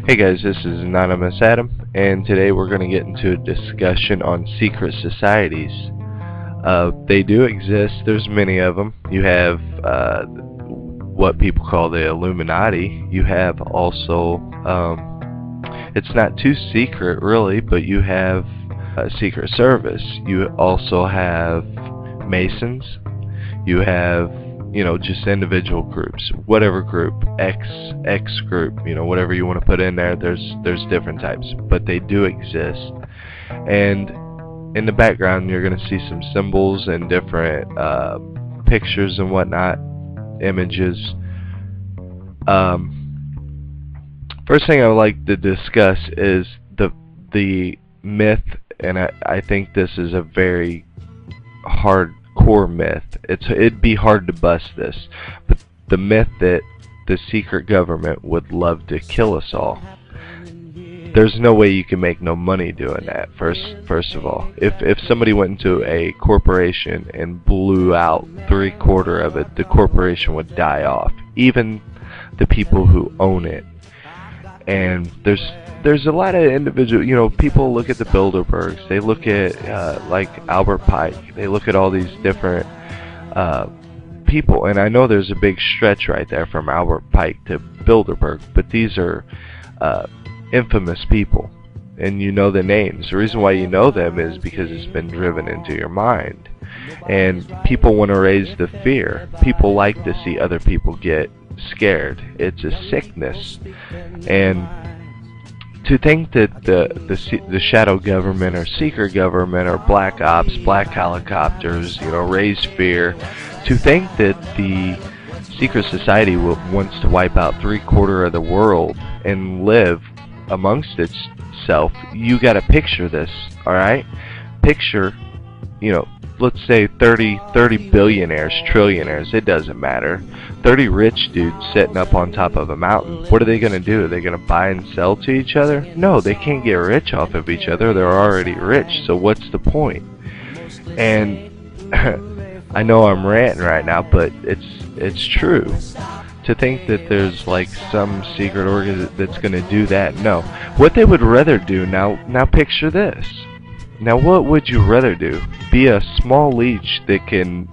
Hey guys, this is Anonymous Adam, and today we're going to get into a discussion on secret societies. They do exist. There's many of them. You have what people call the Illuminati. You have also, it's not too secret really, but you have Secret Service. You also have Masons. You have, just individual groups, whatever group, X group, whatever you want to put in there. There's different types, but they do exist. And in the background, you're going to see some symbols and different pictures and whatnot, images. First thing I would like to discuss is the myth, and I think this is a very hardcore myth. It'd be hard to bust this, but the myth that the secret government would love to kill us all. There's no way you can make no money doing that. First of all, if somebody went into a corporation and blew out 3/4 of it, the corporation would die off, even the people who own it. And there's a lot of individual, people look at the Bilderbergs, they look at like Albert Pike, they look at all these different people, and I know there's a big stretch right there from Albert Pike to Bilderberg, but these are infamous people, and you know the names. The reason why you know them is because it's been driven into your mind, and people want to raise the fear. People like to see other people get scared. It's a sickness. And to think that the shadow government or secret government or black ops, black helicopters, raise fear, to think that the secret society wants to wipe out 3/4 of the world and live amongst itself, you gotta picture this, alright? Picture, let's say 30 billionaires, trillionaires, it doesn't matter. 30 rich dudes sitting up on top of a mountain. What are they going to do? Are they going to buy and sell to each other? No, they can't get rich off of each other. They're already rich, so what's the point? And I know I'm ranting right now, but it's true. To think that there's like some secret organ that's going to do that, no. What they would rather do, now picture this. Now what would you rather do? Be a small leech that can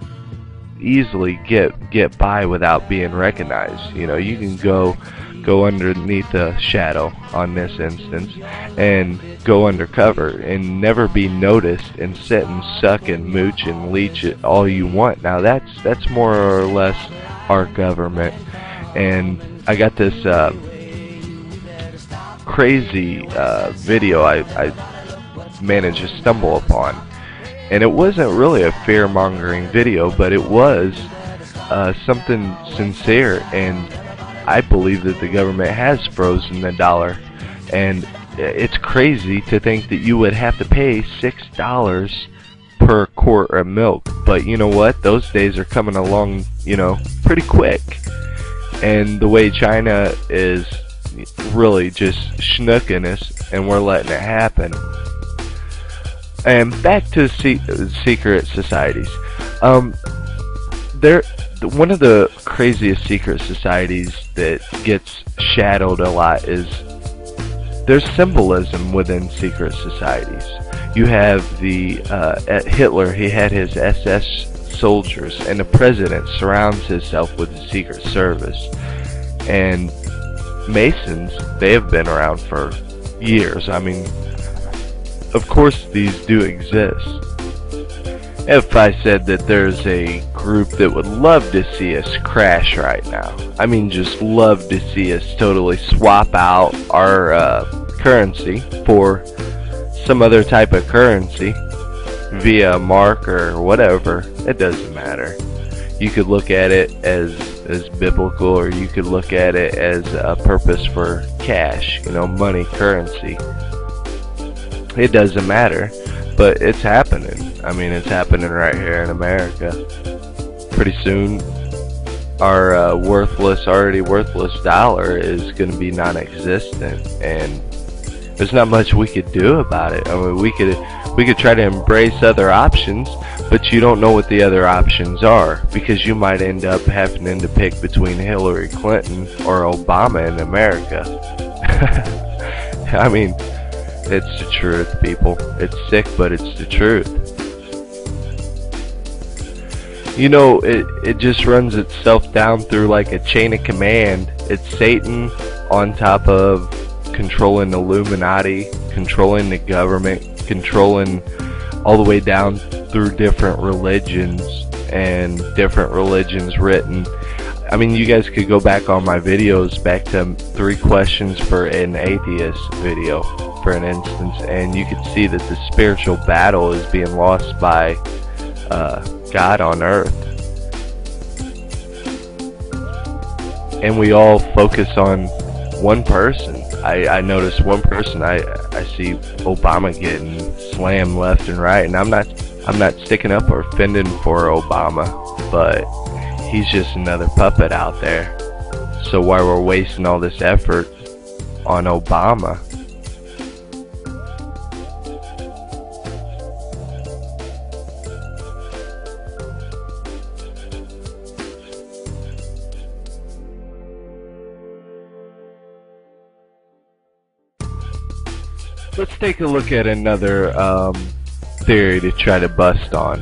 easily get by without being recognized. You can go underneath the shadow on this instance and go undercover and never be noticed and sit and suck and mooch and leech it all you want. Now that's more or less our government. And I got this crazy video I managed to stumble upon, and it wasn't really a fear-mongering video, but it was something sincere, and I believe that the government has frozen the dollar. And it's crazy to think that you would have to pay $6 per quart of milk, but you know what, those days are coming along pretty quick. And the way China is really just schnooking us, and we're letting it happen. And back to secret societies. One of the craziest secret societies that gets shadowed a lot is there's symbolism within secret societies. You have at Hitler, he had his SS soldiers, and the president surrounds himself with the Secret Service. And Masons, they have been around for years. I mean, of course these do exist. If I said that there's a group that would love to see us crash right now, I mean just love to see us totally swap out our currency for some other type of currency via a mark or whatever, it doesn't matter. You could look at it as biblical, or you could look at it as a purpose for cash, money, currency. It doesn't matter, but it's happening. I mean, it's happening right here in America. Pretty soon, our already worthless dollar is going to be non-existent, and there's not much we could do about it. I mean, we could try to embrace other options, but you don't know what the other options are, because you might end up having to pick between Hillary Clinton or Obama in America. I mean, it's the truth, people. It's sick, but it's the truth. You know, it just runs itself down through like a chain of command. It's Satan on top of controlling the Illuminati, controlling the government, controlling all the way down through different religions and different religions written. I mean, you guys could go back on my videos, back to 3 questions for an atheist video, for an instance, and you could see that the spiritual battle is being lost by God on earth. And we all focus on one person. I notice one person. I see Obama getting slammed left and right, and I'm not sticking up or fending for Obama, but he's just another puppet out there. So why we're wasting all this effort on Obama? Let's take a look at another theory to try to bust on.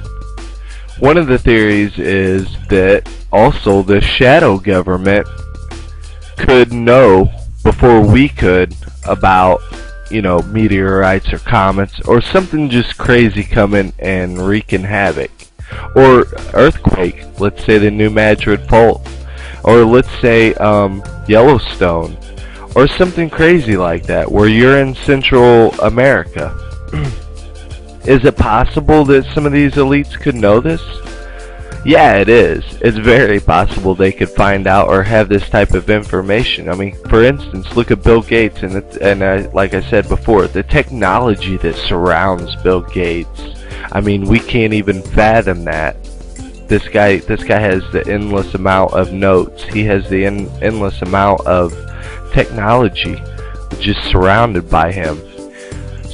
One of the theories is that also the shadow government could know before we could about, you know, meteorites or comets or something just crazy coming and wreaking havoc. Or earthquake, let's say the New Madrid Fault, or let's say Yellowstone, or something crazy like that, where you're in Central America. Is it possible that some of these elites could know this? Yeah, it is. It's very possible they could find out or have this type of information. I mean, for instance, look at Bill Gates, and like I said before, the technology that surrounds Bill Gates. I mean, we can't even fathom that. This guy has the endless amount of notes. He has the endless amount of technology just surrounded by him.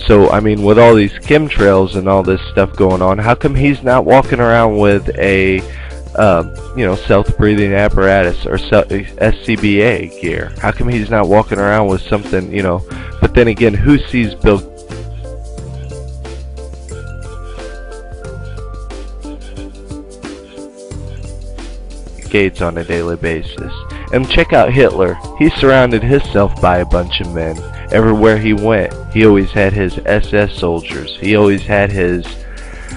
So I mean, with all these chemtrails and all this stuff going on, how come he's not walking around with a you know, self-breathing apparatus or SCBA gear? How come he's not walking around with something, you know? But then again, who sees Bill Gates on a daily basis? And check out Hitler. He surrounded himself by a bunch of men. Everywhere he went, he always had his SS soldiers. He always had his,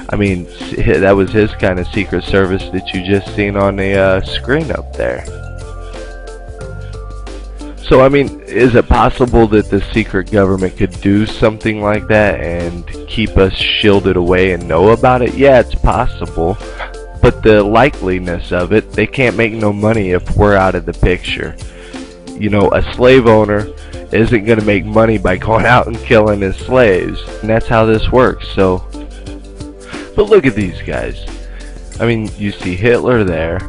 I mean, that was his kind of secret service that you just seen on the screen up there. So I mean, is it possible that the secret government could do something like that and keep us shielded away and know about it? Yeah, it's possible. But the likeliness of it, they can't make no money if we're out of the picture. You know, a slave owner isn't going to make money by going out and killing his slaves. And that's how this works. So, but look at these guys. I mean, you see Hitler there.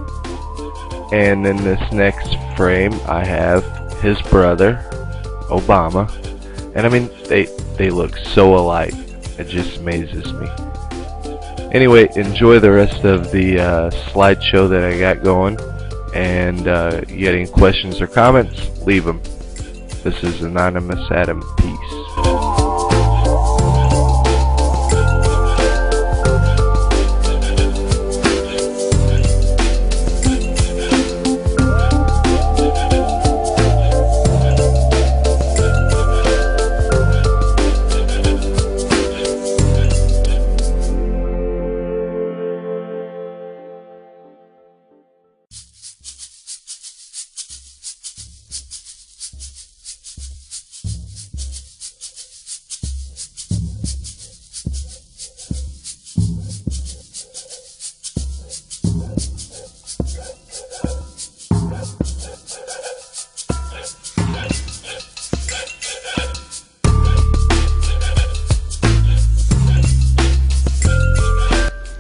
And in this next frame, I have his brother, Obama. And I mean, they look so alike. It just amazes me. Anyway, enjoy the rest of the slideshow that I got going, and you got any questions or comments, leave them. This is Anonymous Adam. Peace.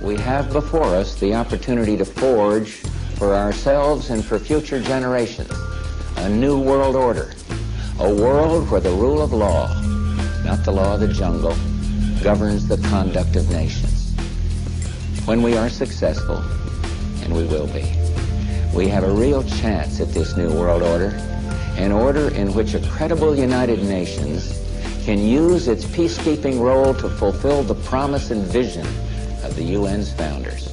We have before us the opportunity to forge for ourselves and for future generations a new world order, a world where the rule of law, not the law of the jungle, governs the conduct of nations. When we are successful, and we will be, we have a real chance at this new world order an order in which a credible United Nations can use its peacekeeping role to fulfill the promise and vision of the UN's founders.